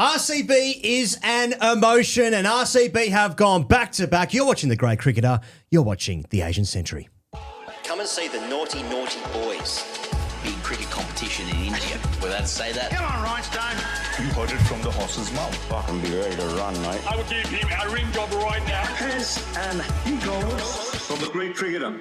RCB is an emotion, and RCB have gone back-to-back. You're watching The Great Cricketer. You're watching The Asian Century. Come and see the naughty, naughty boys. Big cricket competition in India. We're allowed to say that. Come on, Rhinestone. You heard it from the horse's mouth. Fucking be ready to run, mate. I will give him a ring job right now. Pez and Higgins from the Great Cricketer.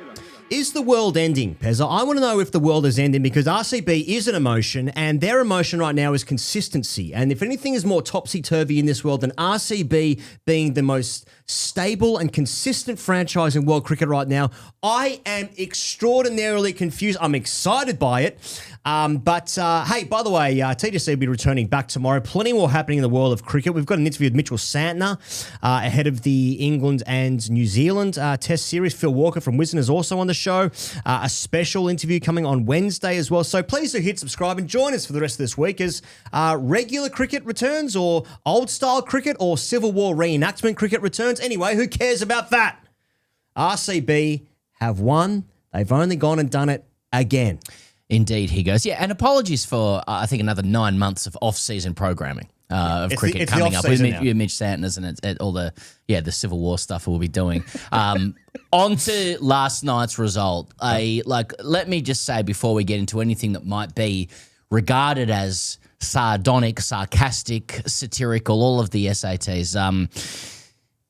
Is the world ending, Pezza? I want to know if the world is ending because RCB is an emotion and their emotion right now is consistency. And if anything is more topsy-turvy in this world than RCB being the most stable and consistent franchise in world cricket right now, I am extraordinarily confused. I'm excited by it. But hey, by the way, TJC will be returning back tomorrow. Plenty more happening in the world of cricket. We've got an interview with Mitchell Santner ahead of the England and New Zealand Test series. Phil Walker from Wisden is also on the show. A special interview coming on Wednesday as well. So please do hit subscribe and join us for the rest of this week as regular cricket returns or old-style cricket or Civil War reenactment cricket returns. Anyway, who cares about that? RCB have won. They've only gone and done it again. Indeed, he goes. Yeah, and apologies for, I think, another 9 months of off-season programming of cricket coming up with Mitch Santner's and all the Civil War stuff we'll be doing. On to last night's result. Let me just say before we get into anything that might be regarded as sardonic, sarcastic, satirical, all of the SATs.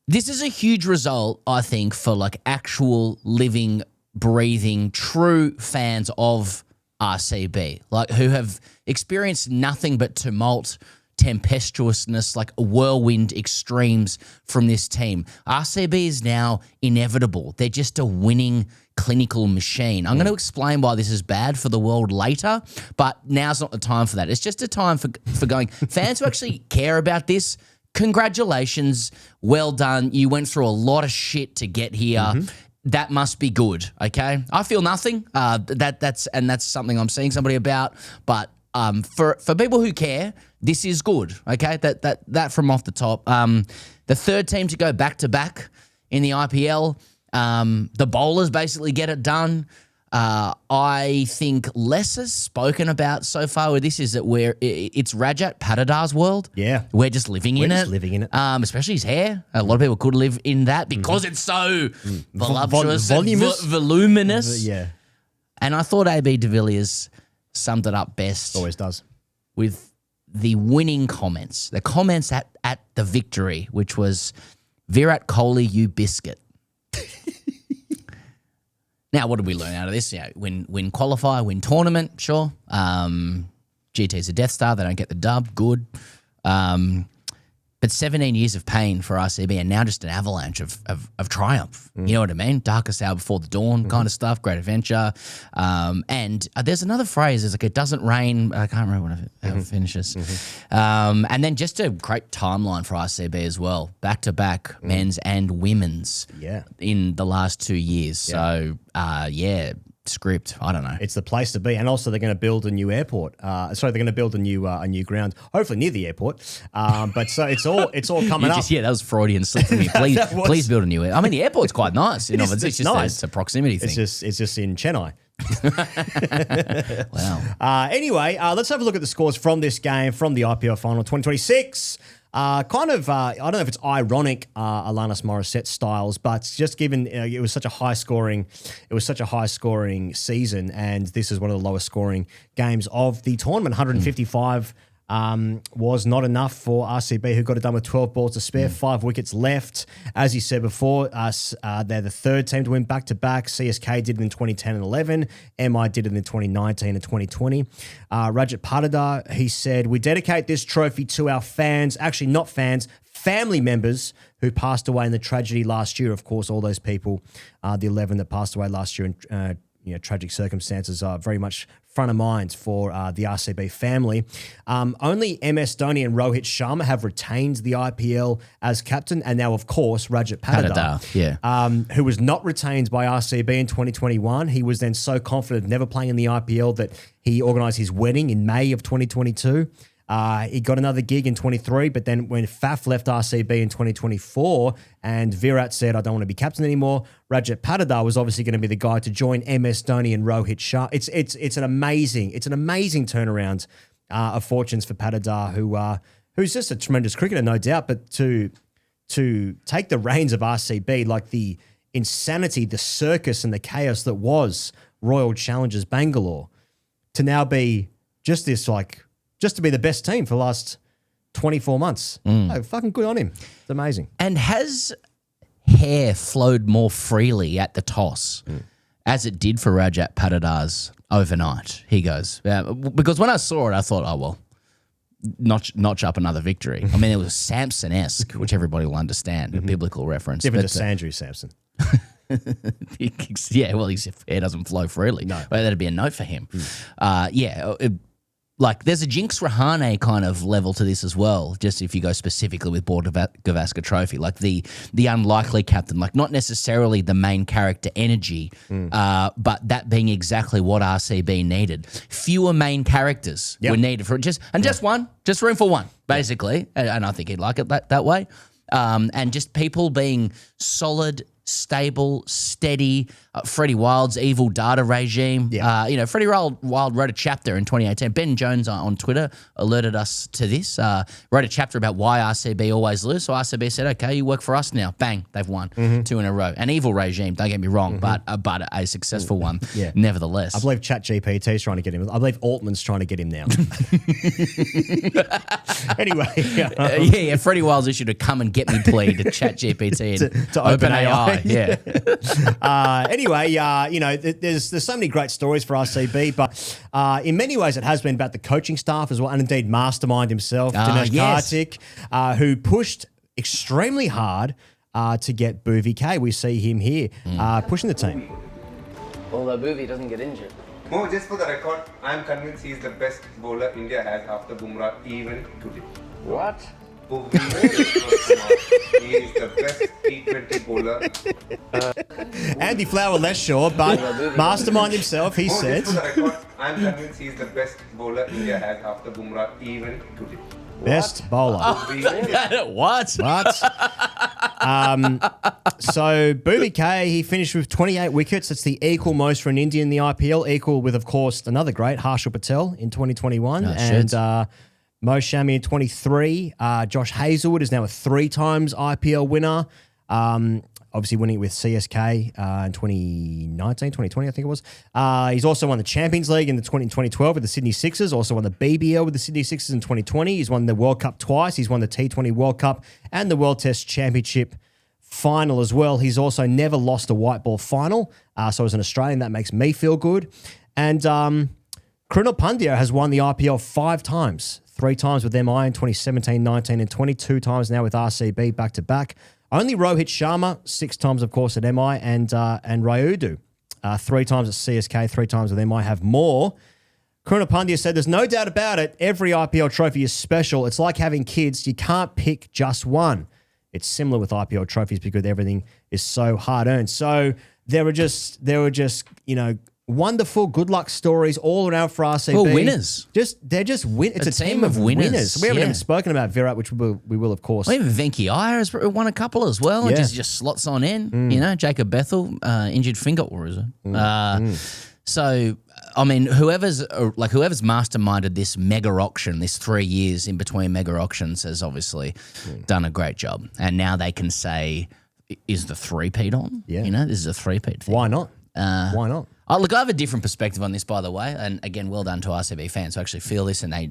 This is a huge result, I think, for actual living, breathing, true fans of RCB, who have experienced nothing but tumult, tempestuousness, whirlwind extremes from this team. RCB is now inevitable. They're just a winning clinical machine. I'm going to explain why this is bad for the world later, but now's not the time for that. It's just a time for going, fans who actually care about this, congratulations, well done. You went through a lot of shit to get here. Mm-hmm. That must be good, okay? I feel nothing. That's something I'm seeing somebody about. But for people who care, this is good, okay? That from off the top. The third team to go back to back in the IPL. The bowlers basically get it done. I think less is spoken about so far with this is that it's Rajat Patidar's world. Yeah. We're just living in it. Especially his hair. A lot of people could live in that because it's so voluptuous, voluminous. Yeah. And I thought AB de Villiers summed it up best. Always does. With the winning comments. The comments at the victory, which was, Virat Kohli, you biscuit. Now, what did we learn out of this? Win qualify, win tournament, sure. GT's a Death Star. They don't get the dub. Good. But 17 years of pain for RCB and now just an avalanche of triumph. You know what I mean? Darkest hour before the dawn kind of stuff. Great adventure. And there's another phrase. It's it doesn't rain. I can't remember how it finishes. And then just a great timeline for RCB as well. Back-to-back men's and women's in the last 2 years. Yeah. So, script. I don't know. It's the place to be, and also they're going to build a new airport. They're going to build a new ground, hopefully near the airport. But so it's all coming up. That was Freudian slip for me. Please build a new airport. I mean, the airport's quite nice. It's just nice. It's a proximity thing. It's just in Chennai. Wow. Anyway, let's have a look at the scores from this game, from the IPL final 2026. I don't know if it's ironic, Alanis Morissette styles, but just given it was such a high scoring season, and this is one of the lowest scoring games of the tournament. 155 was not enough for RCB, who got it done with 12 balls to spare, 5 wickets left. As you said before, they're the third team to win back-to-back. CSK did it in 2010 and 11. MI did it in 2019 and 2020. Rajat Patidar, he said, we dedicate this trophy to our fans, actually not fans, family members who passed away in the tragedy last year. Of course, all those people, the 11 that passed away last year in tragic circumstances are very much front of mind for the RCB family. Only MS Dhoni and Rohit Sharma have retained the IPL as captain, and now, of course, Rajat Patidar, who was not retained by RCB in 2021. He was then so confident of never playing in the IPL that he organised his wedding in May of 2022. He got another gig in 23, but then when Faf left RCB in 2024 and Virat said, I don't want to be captain anymore, Rajat Patidar was obviously going to be the guy to join MS Dhoni and Rohit Sharma. It's an amazing turnaround of fortunes for Patidar, who's just a tremendous cricketer, no doubt, but to take the reins of RCB, like the insanity, the circus and the chaos that was Royal Challengers Bangalore, to now be just this, like, just to be the best team for the last 24 months. Oh, fucking good on him. It's amazing. And has hair flowed more freely at the toss as it did for Rajat Patidars overnight? He goes, because when I saw it, I thought, oh, well, notch up another victory. I mean, it was Samson-esque, which everybody will understand, a biblical reference. Different to Sandrew Sampson. Yeah, well, his hair doesn't flow freely. No. Well, that'd be a note for him. Like, there's a Jinx Rahane kind of level to this as well, just if you go specifically with Bor Gavaskar Trophy, like the unlikely captain, like not necessarily the main character energy, but that being exactly what RCB needed. Fewer main characters were needed for just room for one, basically, and I think he'd like it that way. And just people being solid, stable, steady. Freddie Wild's evil data regime. Freddie Wild wrote a chapter in 2018. Ben Jones on Twitter alerted us to this. Wrote a chapter about why RCB always lose. So RCB said, "Okay, you work for us now." Bang, they've won 2 in a row. An evil regime. Don't get me wrong, but a successful one. Nevertheless, I believe ChatGPT is trying to get him. I believe Altman's trying to get him now. Anyway, Freddie Wild's issued a come and get me plea to ChatGPT and to OpenAI. There's so many great stories for RCB, but in many ways it has been about the coaching staff as well, and indeed Mastermind himself, Dinesh Karthik, who pushed extremely hard to get Bhuvi K. We see him here pushing the team. Although Bhuvi doesn't get injured. No, just for the record, I'm convinced he's the best bowler India has after Bumrah even today. What? Bhuvi is the best T20 bowler. Andy Flower less sure, but Mastermind himself, he said. Just for the record, I'm convinced he's the best bowler India has after Bumrah even today. Best bowler. What? So Bhuvi K, he finished with 28 wickets. That's the equal most for an Indian in the IPL, equal with, of course, another great, Harshal Patel in 2021. Mo Shami in 23. Josh Hazlewood is now a 3 times IPL winner. Obviously winning it with CSK in 2019, 2020, I think it was. He's also won the Champions League in 2012 with the Sydney Sixers, also won the BBL with the Sydney Sixers in 2020. He's won the World Cup twice. He's won the T20 World Cup and the World Test Championship final as well. He's also never lost a white ball final. So as an Australian, that makes me feel good. And Krunal Pandya has won the IPL 5 times. 3 times with MI in 2017, 19, and 22 times now with RCB back-to-back. Only Rohit Sharma, 6 times, of course, at MI, and Rayudu, 3 times at CSK, 3 times with MI, have more. Krunal Pandya said, "There's no doubt about it. Every IPL trophy is special. It's like having kids. You can't pick just one. It's similar with IPL trophies because everything is so hard-earned." So there were just wonderful good luck stories all around for RCB. Well, winners. It's a team of winners. We haven't even spoken about Virat, which we will of course. Well, even Venki Iyer has won a couple as well. Yeah. It just slots on in. Jacob Bethel, injured finger, or is it? So, I mean, whoever's masterminded this mega auction, this 3 years in between mega auctions, has obviously done a great job. And now they can say, is the 3-peat on? Yeah. This is a 3-peat thing. Why not? Why not? Look, I have a different perspective on this, by the way, and again, well done to RCB fans who actually feel this, and they're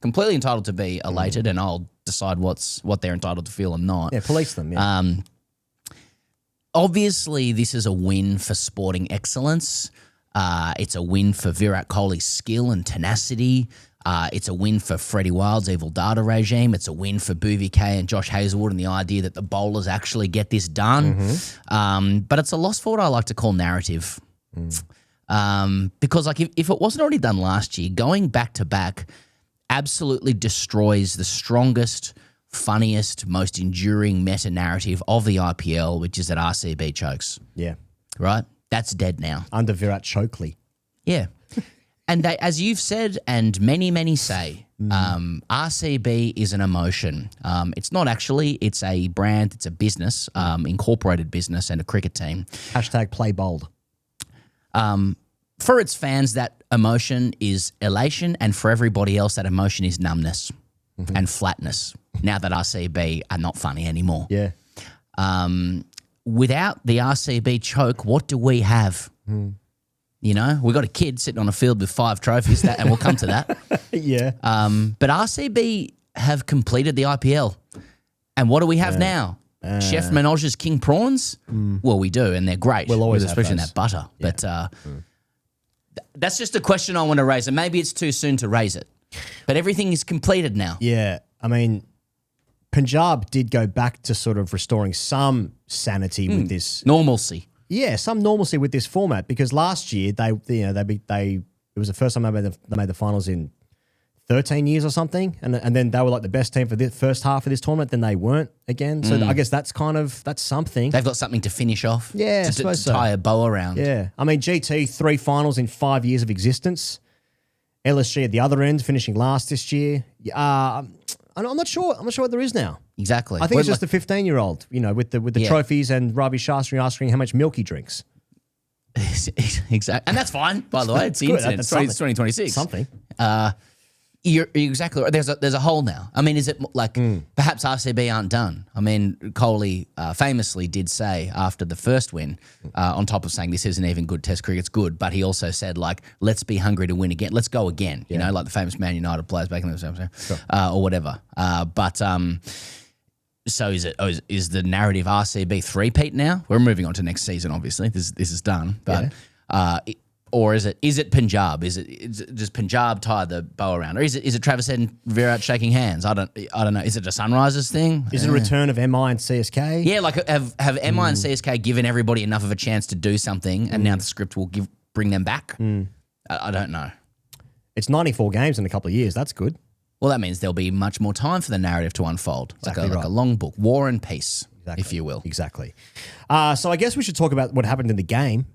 completely entitled to be elated, and I'll decide what they're entitled to feel or not. Yeah, police them. Yeah. Obviously, this is a win for sporting excellence. It's a win for Virat Kohli's skill and tenacity. It's a win for Freddie Wild's evil data regime. It's a win for Bhuvi K and Josh Hazlewood and the idea that the bowlers actually get this done. But it's a loss for what I like to call narrative. Because if it wasn't already done last year, going back-to-back absolutely destroys the strongest, funniest, most enduring meta-narrative of the IPL, which is that RCB chokes. Yeah. Right? That's dead now. Under Virat Chokely. Yeah. And as you've said, and many, many say, RCB is an emotion. It's not actually. It's a brand. It's a business, incorporated business, and a cricket team. # play bold. For its fans, that emotion is elation, and for everybody else, that emotion is numbness. and flatness now that RCB are not funny anymore. Yeah. Without the RCB choke, what do we have? You know, we got a kid sitting on a field with 5 trophies, and we'll come to that. Yeah. But RCB have completed the IPL. And what do we have now? Chef Menage's King Prawns? Well, we do, and they're great. We'll always have especially those. that butter. Yeah. But that's just a question I want to raise, and maybe it's too soon to raise it. But everything is completed now. Yeah. I mean, Punjab did go back to sort of restoring some sanity with this. Normalcy. Yeah, some normalcy with this format, because last year it was the first time they made the finals in 13 years or something, and then they were like the best team for the first half of this tournament. Then they weren't again. So I guess that's something. They've got something to finish off. Yeah, I to suppose so. tie a bow around. Yeah, I mean GT 3 finals in 5 years of existence. LSG at the other end, finishing last this year. I'm not sure. I'm not sure what there is now. Exactly. I think it's just the 15-year-old, with the trophies and Ravi Shastri asking how much milk he drinks. Exactly. And that's fine, by the way. It's the good. internet. That's It's 2026. Something. You're exactly right. There's a hole now. I mean, is it like perhaps RCB aren't done? I mean, Kohli famously did say after the first win, on top of saying this isn't even good Test cricket's good, but he also said like, let's be hungry to win again. Let's go again. You know, like the famous Man United players back in the day, or whatever. So is it? Is the narrative RCB three-peat now? We're moving on to next season. Obviously, this is done, but. Or is it Punjab? Does Punjab tie the bow around, or is it Travis Head and Virat shaking hands? I don't know. Is it a Sunrisers thing? Is it a return of MI and CSK? Yeah, like have MI and CSK given everybody enough of a chance to do something, and now the script will bring them back? I don't know. It's 94 games in a couple of years. That's good. Well, that means there'll be much more time for the narrative to unfold, Exactly like a long book, War and Peace, if you will. Exactly. So I guess we should talk about what happened in the game,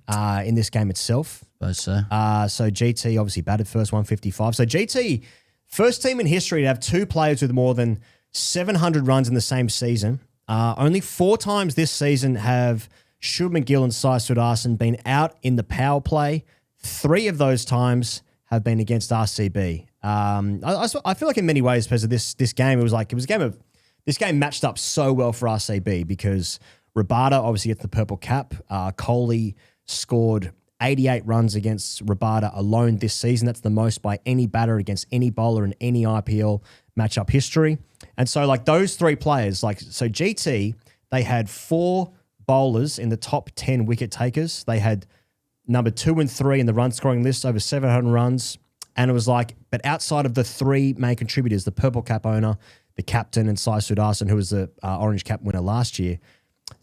in this game itself. Suppose so. So GT obviously batted first 155. So GT, first team in history to have 2 players with more than 700 runs in the same season. Only 4 times this season have Shub McGill and Sai Sudarsan been out in the power play. 3 of those times have been against RCB. I feel like in many ways, because of this game, this game matched up so well for RCB because Rabada obviously gets the purple cap. Kohli scored 88 runs against Rabada alone this season. That's the most by any batter against any bowler in any IPL matchup history. And so like those 3 players, so GT, they had 4 bowlers in the top 10 wicket takers. They had number 2 and 3 in the run scoring list, over 700 runs. And it was but outside of the 3 main contributors, the purple cap owner, the captain, and Sai Sudarsan, who was the orange cap winner last year,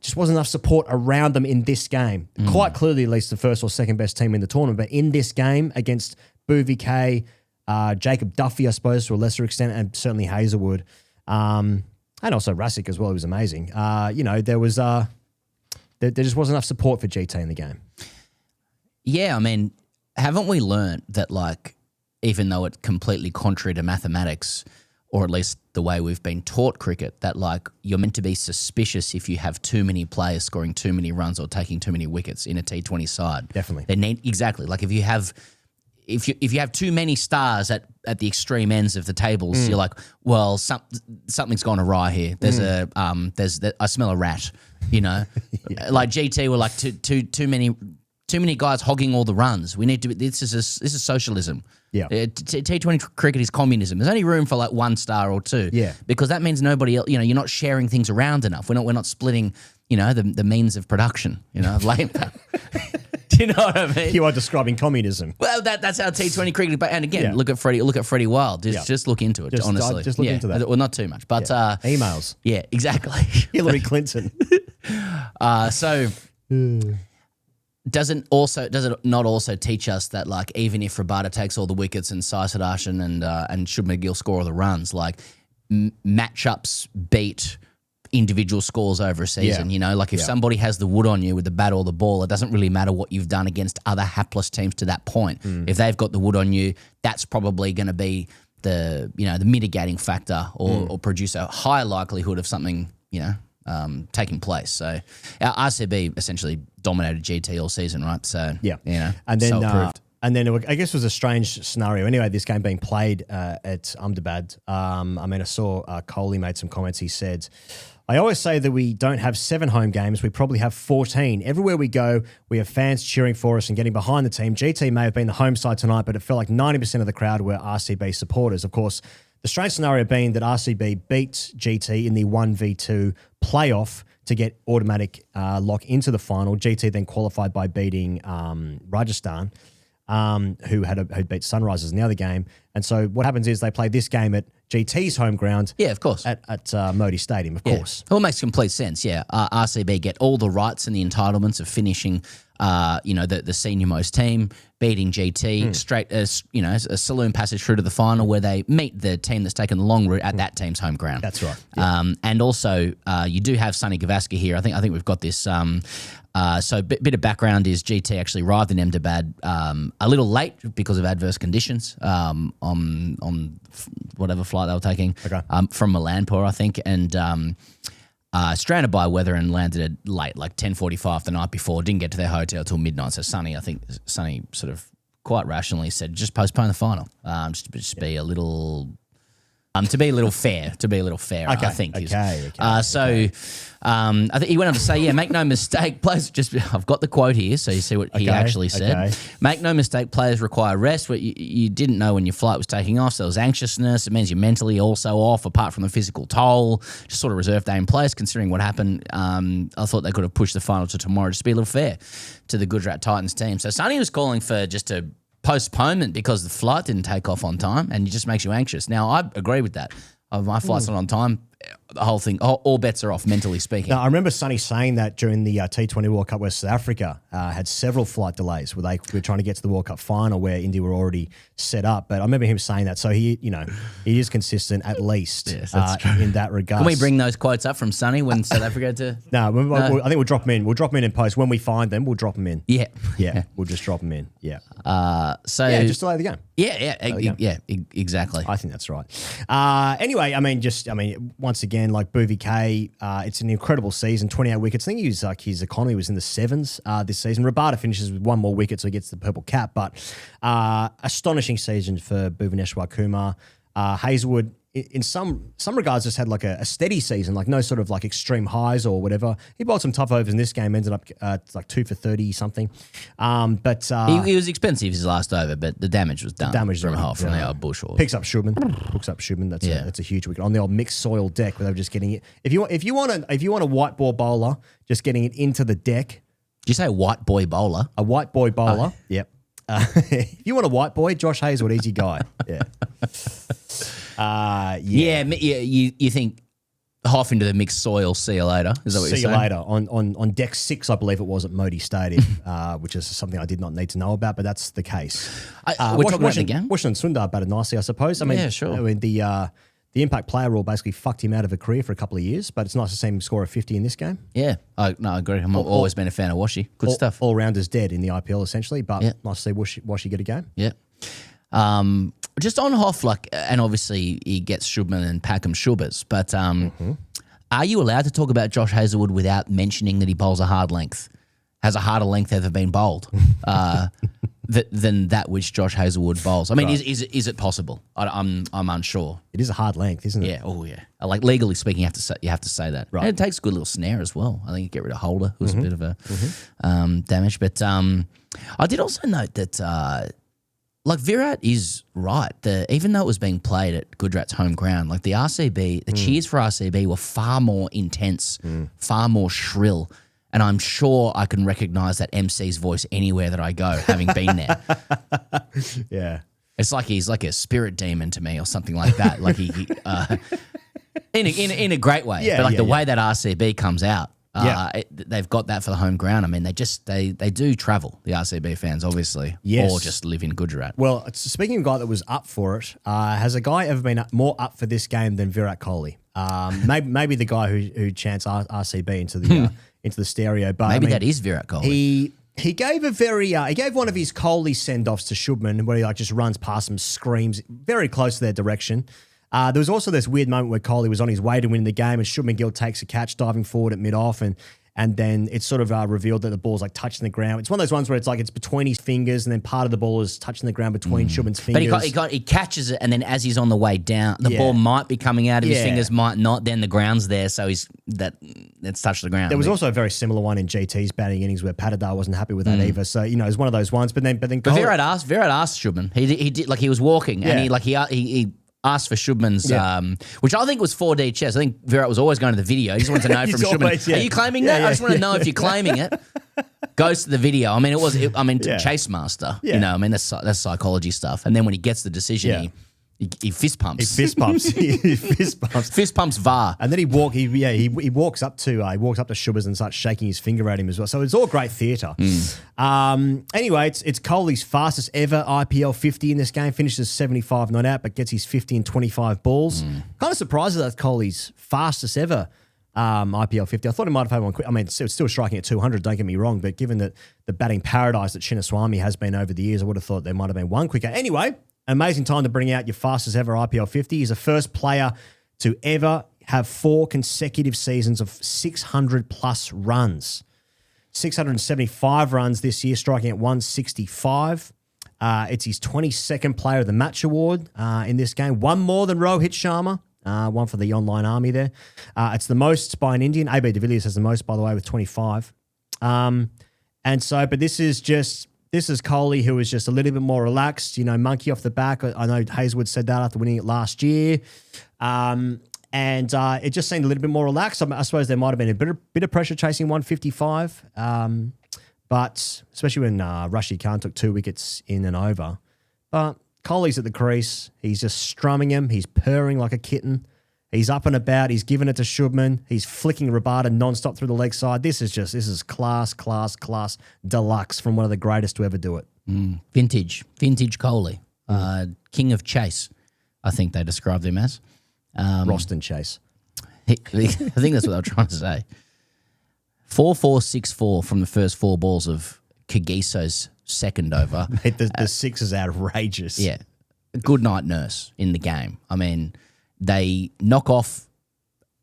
just wasn't enough support around them in this game. Quite clearly, at least the first or second best team in the tournament. But in this game against Bhuvi K, Jacob Duffy, I suppose, to a lesser extent, and certainly Hazelwood, and also Rasic as well, who was amazing. There was there just wasn't enough support for GT in the game. Yeah, I mean, haven't we learned that even though it's completely contrary to mathematics, or at least the way we've been taught cricket, that you're meant to be suspicious if you have too many players scoring too many runs or taking too many wickets in a T20 side. Definitely. Exactly. Like if you have too many stars at the extreme ends of the tables, you're like, well, something's gone awry here. There's I smell a rat, Like GT were like too many guys hogging all the runs. We need to. This is socialism. Yeah. T20 cricket is communism. There's only room for 1 star or 2. Yeah. Because that means nobody else. You're not sharing things around enough. We're not splitting. The means of production. Of labor. Do you know what I mean? You are describing communism. Well, that's how T20 cricket. And again, look at Freddie Wild. Just look into it. Honestly, just look into that. Well, not too much, but emails. Yeah, exactly. Hillary Clinton. So. Does it not also teach us that even if Rabada takes all the wickets and Sai Sudarsan and Shub McGill score all the runs, matchups beat individual scores over a season? If somebody has the wood on you with the bat or the ball, it doesn't really matter what you've done against other hapless teams to that point. If they've got the wood on you, that's probably going to be the mitigating factor or produce a higher likelihood of something taking place. So our RCB essentially dominated GT all season, right? So yeah, and then so it proved. And then I guess it was a strange scenario. Anyway, this game being played at Ahmedabad. I mean, I saw Kohli made some comments. He said, I always say that we don't have 7 home games. We probably have 14. Everywhere we go, we have fans cheering for us and getting behind the team. GT may have been the home side tonight, but it felt like 90% of the crowd were RCB supporters. Of course, the strange scenario being that RCB beat GT in the 1v2 playoff to get automatic lock into the final. GT then qualified by beating Rajasthan, who beat Sunrisers in the other game. And so what happens is they play this game at GT's home ground. Yeah, of course. At Modi Stadium, of course. It all makes complete sense, yeah. RCB get all the rights and the entitlements of finishing, the senior most team, beating GT, straight as, a saloon passage through to the final where they meet the team that's taken the long route at that team's home ground. That's right. Yeah. And also, you do have Sonny Gavaskar here. I think we've got this. So a bit of background is GT actually arrived in Ahmedabad a little late because of adverse conditions on whatever flight they were taking from Malanpur, I think, and stranded by weather and landed at late, like 10:45 the night before. Didn't get to their hotel till midnight. So Sonny sort of quite rationally said, just postpone the final, just be a little. To be a little fair, I think. I think he went on to say, make no mistake, players I've got the quote here, so you see what he actually said. Make no mistake, players require rest. You didn't know when your flight was taking off, so there was anxiousness. It means you're mentally also off, apart from the physical toll. Just sort of reserve day in place, considering what happened. I thought they could have pushed the final to tomorrow, just to be a little fair to the Gujarat Titans team. So Sonny was calling for just a postponement because the flight didn't take off on time, and it just makes you anxious. Now, I agree with that. My flight's not on time. The whole thing, all bets are off, mentally speaking. Now, I remember Sonny saying that during the T20 World Cup where South Africa had several flight delays where they were trying to get to the World Cup final where India were already set up. But I remember him saying that. So he is consistent at least in that regard. Can we bring those quotes up from Sonny when South Africa to? No, I think we'll drop them in. We'll drop them in post. When we find them, we'll drop them in. Yeah. Yeah, we'll just drop them in. Yeah. Just delay the game. Yeah, exactly. I think that's right. Anyway, once again, like Bhuvi K, it's an incredible season, 28 wickets. I think his economy was in the 7s this season. Rabada finishes with 1 more wicket, so he gets the purple cap. But astonishing season for Bhuvaneshwar Kumar. Hazelwood, in some regards, just had like a steady season, like no sort of like extreme highs or whatever. He bowled some tough overs in this game, ended up like 2 for 30 something. But he was expensive his last over, but the damage was done. From Hoff from the old bush. Picks up Shubman. That's a huge wicket on the old mixed soil deck where they were just getting it. If you want a white ball bowler, just getting it into the deck. Did you say a white boy bowler? A white boy bowler. Oh. Yep. If you want a white boy, Josh Hazelwood, easy guy. Yeah. You think Hoff into the mixed soil, see you later. Is that what you're saying? See you later. On deck 6, I believe it was at Modi Stadium, which is something I did not need to know about, but that's the case. We're talking about the game? Washington Sundar batted nicely, I suppose. Yeah, sure. The impact player rule basically fucked him out of a career for a couple of years, but it's nice to see him score a 50 in this game. Yeah, I agree. I've always been a fan of Washy. Good stuff. All-rounders dead in the IPL, essentially, but nice to see Washy get a game. Yeah. Just on Hoff, and obviously he gets Shubman and Packham Shubers, but are you allowed to talk about Josh Hazelwood without mentioning that he bowls a hard length? Has a harder length ever been bowled than that which Josh Hazelwood bowls? I mean, right. is it possible? I'm unsure. It is a hard length, isn't it? Yeah. Oh, yeah. Like legally speaking, you have to say that. Right. And it takes a good little snare as well. I think you get rid of Holder, who's a bit of a damage. But I did also note that. Virat is right. Even though it was being played at Gujarat's home ground, the RCB, the cheers for RCB were far more intense, far more shrill. And I'm sure I can recognise that MC's voice anywhere that I go, having been there. Yeah. It's like he's like a spirit demon to me or something like that. In a great way. Yeah, but the way that RCB comes out, they've got that for the home ground. I mean, they do travel, the RCB fans, obviously, or just live in Gujarat. Well, speaking of a guy that was up for it, has a guy ever been more up for this game than Virat Kohli? Maybe the guy who chants RCB into the stereo. But maybe that is Virat Kohli. He gave he gave one of his Kohli send-offs to Shubman where he just runs past him, screams very close to their direction. There was also this weird moment where Kohli was on his way to win the game and Shubman Gill takes a catch diving forward at mid-off and and then it's sort of revealed that the ball's like touching the ground. It's one of those ones where it's like it's between his fingers, and then part of the ball is touching the ground between Shubman's fingers. But he catches it, and then as he's on the way down, the ball might be coming out of his fingers, might not. Then the ground's there, so it's touched the ground. There was also a very similar one in GT's batting innings where Patidar wasn't happy with that either. So it's one of those ones. But Virat asked Shubman. He did, like, he was walking, and he asked for Shubman's, which I think was 4D chess. I think Virat was always going to the video. He just wanted to know from Shubman, are you claiming that? I just want to know if you're claiming it. Goes to the video. I mean, Chase Master. That's psychology stuff. And then when he gets the decision, he fist pumps. He fist pumps. Fist pumps VAR. And then he walks up to Shubers and starts shaking his finger at him as well. So it's all great theatre. Anyway, it's Kohli's fastest ever IPL 50 in this game. Finishes 75 not out, but gets his 50 and 25 balls. Kind of surprised that that's Kohli's fastest ever IPL 50. I thought he might have had one quick. I mean, it's still striking at 200, don't get me wrong, but given that the batting paradise that Chinnaswamy has been over the years, I would have thought there might have been one quicker. Anyway, amazing time to bring out your fastest ever IPL 50. He's the first player to ever have 4 consecutive seasons of 600-plus runs. 675 runs this year, striking at 165. It's his 22nd Player of the Match award in this game. One more than Rohit Sharma. One for the online army there. It's the most by an Indian. AB de Villiers has the most, by the way, with 25. But this is Kohli, who is just a little bit more relaxed, monkey off the back. I know Hazelwood said that after winning it last year. It just seemed a little bit more relaxed. I suppose there might have been a bit of pressure chasing 155. But especially when Rashid Khan took 2 wickets in and over. But Kohli's at the crease. He's just strumming him. He's purring like a kitten. He's up and about. He's giving it to Shubman. He's flicking Rabada nonstop through the leg side. This is class deluxe from one of the greatest to ever do it. Vintage Kohli. King of Chase, I think they described him as. Roston Chase. I think that's what they were trying to say. 4-4-6-4 from the first 4 balls of Kagiso's second over. Mate, the 6 is outrageous. Yeah. Good night nurse in the game. I mean, they knock off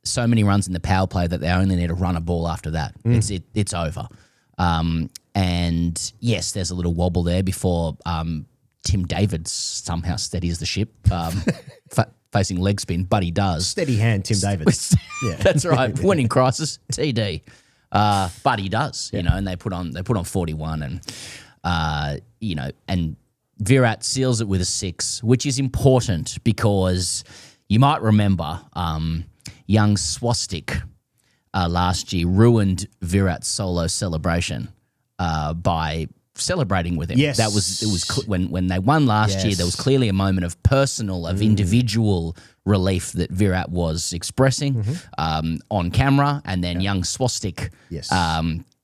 so many runs in the power play that they only need to run a ball after that. It's over. And yes, there's a little wobble there before Tim David somehow steadies the ship facing leg spin, but he does. Steady hand, Tim David. Yeah. That's right. When in crisis, TD. But he does, and they put on 41 and Virat seals it with a 6, which is important because you might remember young Swastik last year ruined Virat's solo celebration by celebrating with him. Yes. It was when they won last year, there was clearly a moment of personal, of individual relief that Virat was expressing on camera, and then young Swastik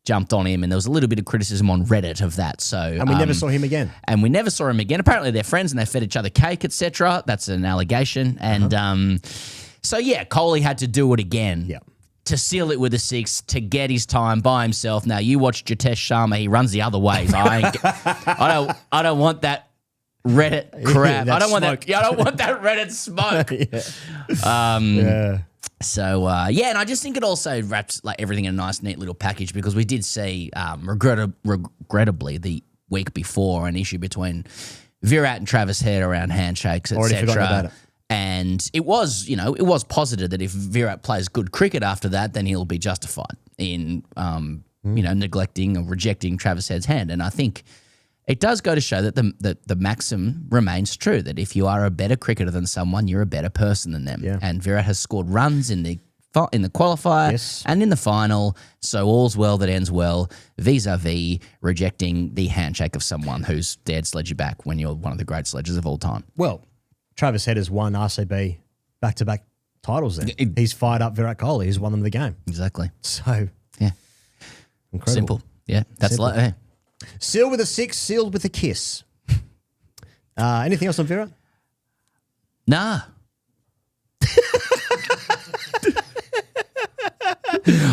jumped on him, and there was a little bit of criticism on Reddit of that. And we never saw him again. Apparently they're friends and they fed each other cake, etc. That's an allegation. And Kohli had to do it again to seal it with a 6 to get his time by himself. Now you watch Jitesh Sharma; he runs the other way. I don't want that Reddit crap. I don't want that Reddit smoke. So, and I just think it also wraps like everything in a nice, neat little package because we did see, regrettably, the week before an issue between Virat and Travis Head around handshakes, etc. Already forgotten about it. And it was posited that if Virat plays good cricket after that, then he'll be justified in, neglecting or rejecting Travis Head's hand. And I think it does go to show that the maxim remains true, that if you are a better cricketer than someone, you're a better person than them. Yeah. And Virat has scored runs in the qualifier and in the final, so all's well that ends well, vis-a-vis rejecting the handshake of someone who's dared sledge you back when you're one of the great sledgers of all time. Well, Travis Head has won RCB back-to-back titles then. He's fired up Virat Kohli. He's won them the game. Exactly. So, yeah. Incredible. Simple. Yeah, that's Simple. like... Yeah. Sealed with a 6, sealed with a kiss. Anything else on Virat? Nah.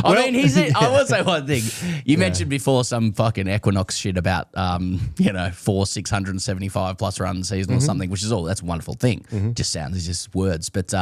I will say one thing. You mentioned before some fucking Equinox shit about, 675 plus run season or something, which is that's a wonderful thing. It's just words. But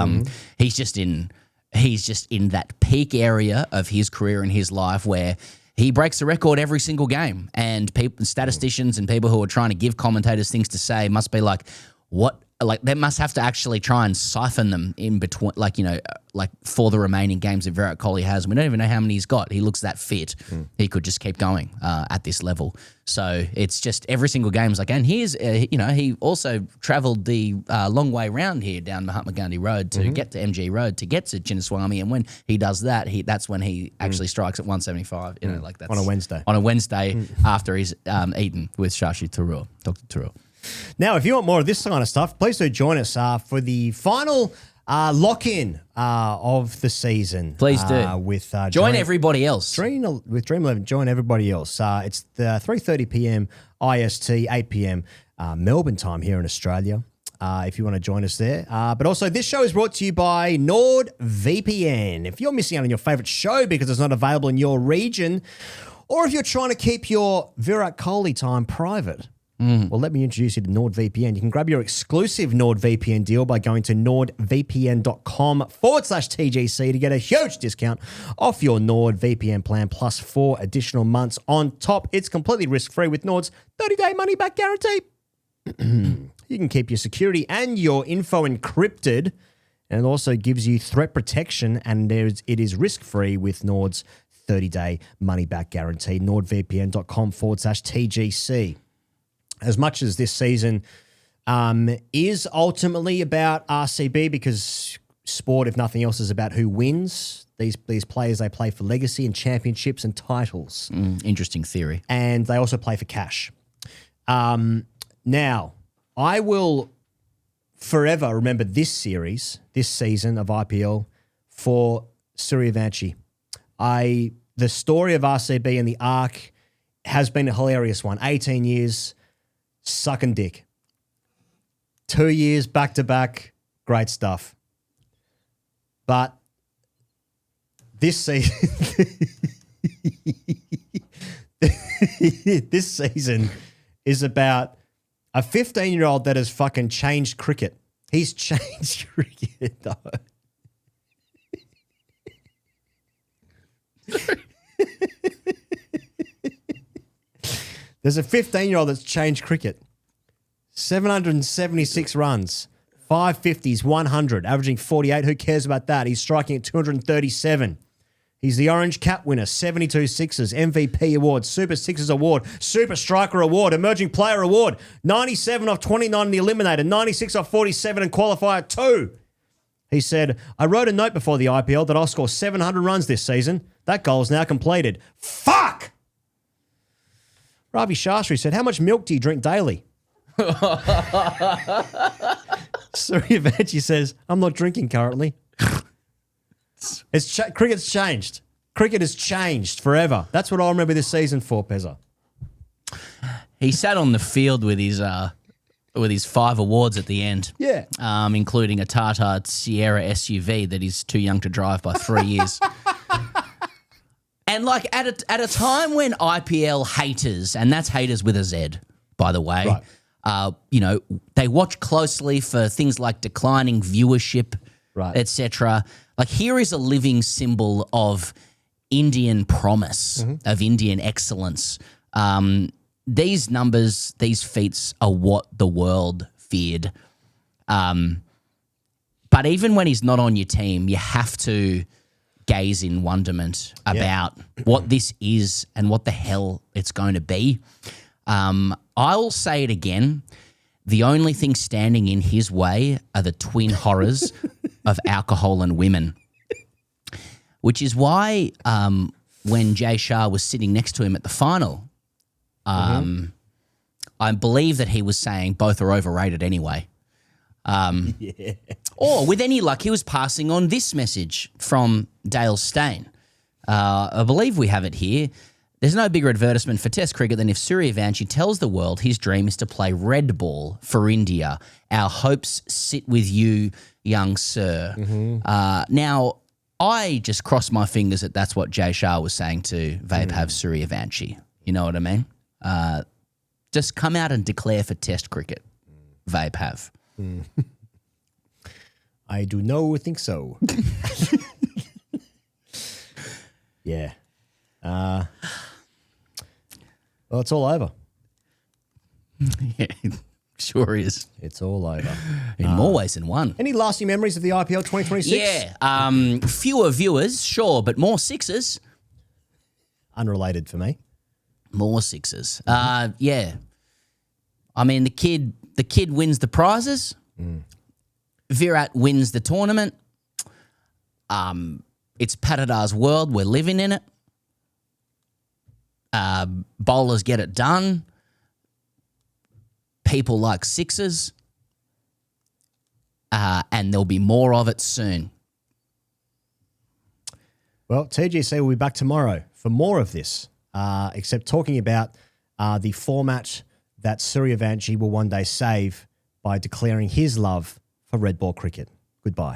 he's just in he's just in that peak area of his career and his life where he breaks the record every single game. And people, statisticians and people who are trying to give commentators things to say must be like, what? Like, they must have to actually try and siphon them in between, like, you know, like for the remaining games that Virat Kohli has. We don't even know how many he's got. He looks that fit. He could just keep going at this level. So it's just every single game is like, and here's, you know, he also travelled the long way round here down Mahatma Gandhi Road to get to MG Road to get to Chinnaswamy. And when he does that, that's when he actually strikes at 175. You know, like that's on a Wednesday. On a Wednesday after he's eaten with Shashi Tharoor, Dr. Tharoor. Now, if you want more of this kind of stuff, please do join us for the final lock-in of the season. Please do. With join everybody else. With Dream 11, join everybody else. It's the 3:30 p.m. IST, 8 p.m. Melbourne time here in Australia. If you want to join us there. But also, this show is brought to you by NordVPN. If you're missing out on your favourite show because it's not available in your region, or if you're trying to keep your Virat Kohli time private, well, let me introduce you to NordVPN. You can grab your exclusive NordVPN deal by going to nordvpn.com/TGC to get a huge discount off your NordVPN plan plus 4 additional months on top. It's completely risk-free with Nord's 30-day money-back guarantee. You can keep your security and your info encrypted, and it also gives you threat protection, and it is risk-free with Nord's 30-day money-back guarantee. nordvpn.com/TGC. As much as this season is ultimately about RCB, because sport, if nothing else, is about who wins. These players, they play for legacy and championships and titles. Interesting theory. And they also play for cash. Now, I will forever remember this season of IPL for Suryavanshi. The story of RCB and the arc has been a hilarious one. 18 years, sucking dick. 2 years back-to-back, great stuff. But this season, this season is about a 15-year-old that has fucking changed cricket. He's changed cricket, though. There's a 15-year-old that's changed cricket. 776 runs, 5 50s, 100, averaging 48. Who cares about that? He's striking at 237. He's the Orange Cap winner, 72 sixes, MVP award, Super Sixes award, Super Striker award, Emerging Player award, 97 off 29 in the Eliminator, 96 off 47 in Qualifier 2. He said, I wrote a note before the IPL that I'll score 700 runs this season. That goal is now completed. Fuck! Ravi Shastri said, how much milk do you drink daily? Suryavanshi says, I'm not drinking currently. Cricket's changed. Cricket has changed forever. That's what I remember this season for, Pezza. He sat on the field with his 5 awards at the end. Yeah. Including a Tata Sierra SUV that he's too young to drive by 3 years. And like at a time when IPL haters, and that's haters with a Z, by the way, right. You know, they watch closely for things like declining viewership, right, etc. Like, here is a living symbol of Indian promise, of Indian excellence. These numbers, these feats are what the world feared. But even when he's not on your team, you have to gaze in wonderment about what this is and what the hell it's going to be. I'll say it again. The only thing standing in his way are the twin horrors of alcohol and women, which is why when Jay Shah was sitting next to him at the final, I believe that he was saying both are overrated anyway. Or with any luck, he was passing on this message from Dale Steyn. I believe we have it here. There's no bigger advertisement for Test cricket than if Suryavanshi tells the world his dream is to play red ball for India. Our hopes sit with you, young sir. Now, I just cross my fingers that that's what Jay Shah was saying to Vaibhav Suryavanshi. You know what I mean? Just come out and declare for Test cricket, Vaibhav. I do not think so. Yeah. Well, it's all over. Yeah, sure is. It's all over. In more ways than one. Any lasting memories of the IPL 2026? Yeah. Fewer viewers, sure, but more sixes. Unrelated for me. More sixes. Yeah. I mean, the kid wins the prizes. Virat wins the tournament. It's Patada's world. We're living in it. Bowlers get it done. People like sixes. And there'll be more of it soon. Well, TGC will be back tomorrow for more of this, except talking about the format that Suryavanshi will one day save by declaring his love for red ball cricket. Goodbye.